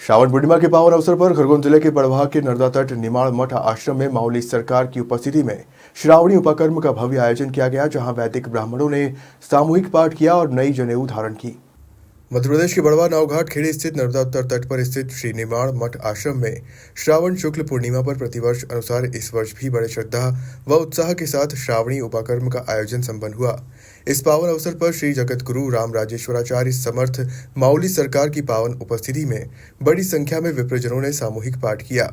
श्रावण पूर्णिमा के पावन अवसर पर खरगोन जिले के बड़वाह के नर्मदा तट निमाड़ मठ आश्रम में माउली सरकार की उपस्थिति में श्रावणी उपकर्म का भव्य आयोजन किया गया, जहां वैदिक ब्राह्मणों ने सामूहिक पाठ किया और नई जनेऊ धारण की। मध्य प्रदेश के बड़वाह नावघाट खेड़ी स्थित नर्मदा उत्तर तट पर स्थित श्री निमाड़ मठ आश्रम में श्रावण शुक्ल पूर्णिमा पर प्रतिवर्ष अनुसार इस वर्ष भी बड़े श्रद्धा व उत्साह के साथ श्रावणी उपकर्म का आयोजन संपन्न हुआ। इस पावन अवसर पर श्री जगत गुरु राम राजेश्वराचार्य समर्थ माउली सरकार की पावन उपस्थिति में बड़ी संख्या में विप्रजनों ने सामूहिक पाठ किया।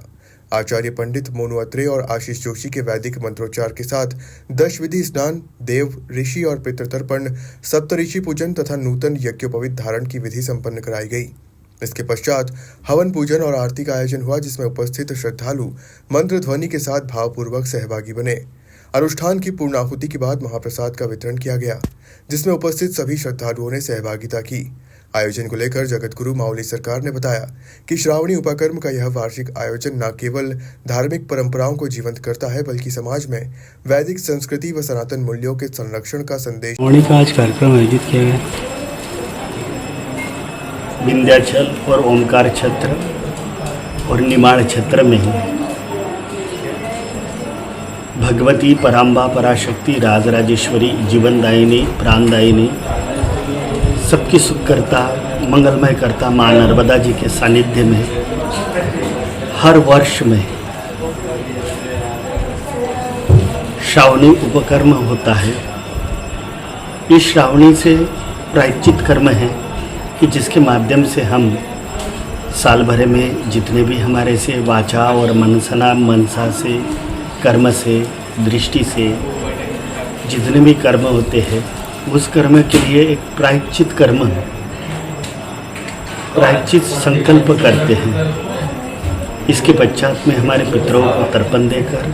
आचार्य पंडित मोनू अत्रे और आशीष जोशी के वैदिक मंत्रोच्चार के साथ 10 विधि स्नान, देव, ऋषि और पितृतर्पण, सप्तऋषि पूजन तथा नूतन यज्ञोपवीत धारण की विधि संपन्न कराई गई। इसके पश्चात हवन पूजन और आरती का आयोजन हुआ, जिसमें उपस्थित श्रद्धालु मंत्र ध्वनि के साथ भावपूर्वक सहभागी बने। अनुष्ठान की पूर्णाहुति के बाद महाप्रसाद का वितरण किया गया, जिसमें उपस्थित सभी श्रद्धालुओं ने सहभागिता की। आयोजन को लेकर जगतगुरु माउली सरकार ने बताया कि श्रावणी उपकर्म का यह वार्षिक आयोजन न केवल धार्मिक परंपराओं को जीवंत करता है, बल्कि समाज में वैदिक संस्कृति व सनातन मूल्यों के संरक्षण का संदेश। श्रावणी का आज कार्यक्रम आयोजित किया गया। विंध्याचल और ओमकार क्षेत्र और निमाड़ क्षेत्र में ही भगवती पराम्बा पराशक्ति राजराजेश्वरी जीवनदायिनी प्राणदायिनी सबकी सुखकर्ता मंगलमय करता माँ नर्मदा जी के सानिध्य में हर वर्ष में श्रावणी उपकर्म होता है। इस श्रावणी से प्रायश्चित कर्म है कि जिसके माध्यम से हम साल भर में जितने भी हमारे से वाचा और मनसा से कर्म से दृष्टि से जितने भी कर्म होते हैं, उस कर्म के लिए एक प्रायश्चित कर्म प्रायश्चित संकल्प करते हैं। इसके पश्चात में हमारे पितरों को तर्पण देकर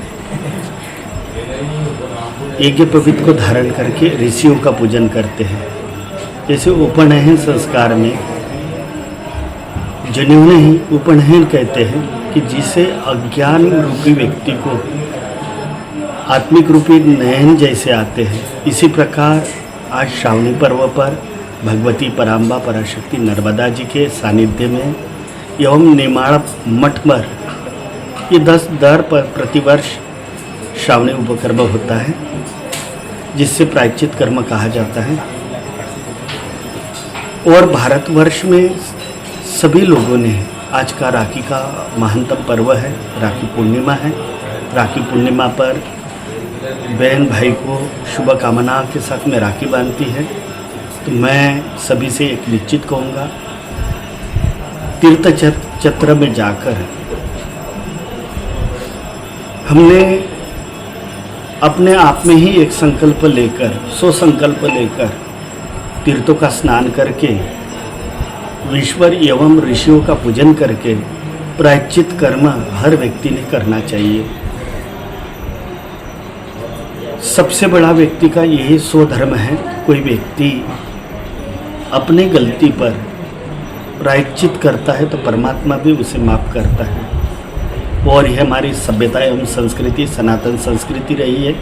यज्ञोपवीत को धारण करके ऋषियों का पूजन करते हैं। जैसे उपनयन संस्कार में जनेऊ ही उपनयन कहते हैं कि जिसे अज्ञान रूपी व्यक्ति को आत्मिक रूपी नयन जैसे आते हैं, इसी प्रकार आज श्रावणी पर्व पर भगवती पराम्बा पराशक्ति नर्मदा जी के सानिध्य में एवं निमाड़ मठ पर ये 10 दर पर प्रतिवर्ष श्रावणी उपकर्म होता है, जिससे प्रायश्चित कर्म कहा जाता है। और भारतवर्ष में सभी लोगों ने आज का राखी का महानतम पर्व है, राखी पूर्णिमा है। राखी पूर्णिमा पर बहन भाई को शुभ कामना के साथ में राखी बांधती है। तो मैं सभी से एक निश्चित कहूँगा, तीर्थ क्षेत्र में जाकर हमने अपने आप में ही एक संकल्प लेकर, संकल्प लेकर तीर्थों का स्नान करके ईश्वर एवं ऋषियों का पूजन करके प्रायश्चित कर्म हर व्यक्ति ने करना चाहिए। सबसे बड़ा व्यक्ति का यही स्वधर्म है। कोई व्यक्ति अपने गलती पर प्रायश्चित करता है तो परमात्मा भी उसे माफ़ करता है। और यह हमारी सभ्यता एवं संस्कृति, सनातन संस्कृति रही है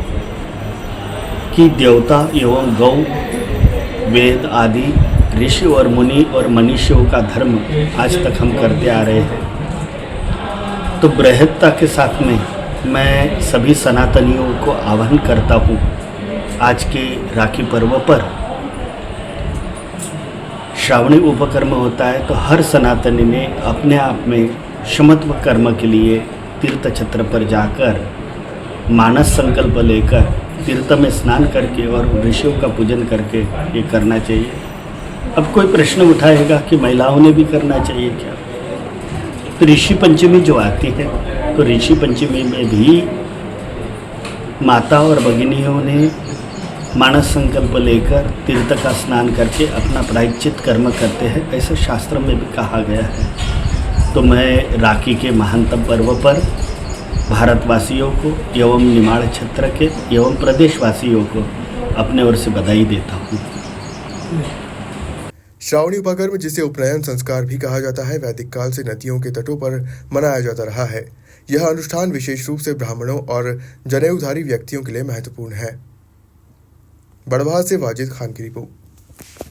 कि देवता एवं गौ, वेद आदि ऋषि और मुनि और मनुष्यों का धर्म आज तक हम करते आ रहे हैं। तो बृहत्ता के साथ में मैं सभी सनातनियों को आह्वान करता हूँ, आज के राखी पर्व पर श्रावणी उपकर्म होता है, तो हर सनातनी ने अपने आप में क्षमत्व कर्म के लिए तीर्थ क्षेत्र पर जाकर मानस संकल्प लेकर तीर्थ में स्नान करके और ऋषियों का पूजन करके ये करना चाहिए। अब कोई प्रश्न उठाएगा कि महिलाओं ने भी करना चाहिए क्या? तो ऋषि पंचमी जो आती है, तो ऋषि पंचमी में भी माता और भगिनियों ने मानस संकल्प लेकर तीर्थ का स्नान करके अपना प्रायश्चित कर्म करते हैं, ऐसा शास्त्र में भी कहा गया है। तो मैं राखी के महानतम पर्व पर भारतवासियों को एवं निमाड़ क्षेत्र के एवं प्रदेशवासियों को अपने ओर से बधाई देता हूँ। श्रावणी उपकर्म, जिसे उपनयन संस्कार भी कहा जाता है, वैदिक काल से नदियों के तटों पर मनाया जाता रहा है। यह अनुष्ठान विशेष रूप से ब्राह्मणों और जनेऊधारी व्यक्तियों के लिए महत्वपूर्ण है। बड़वाह से वाजिद खान की रिपोर्ट।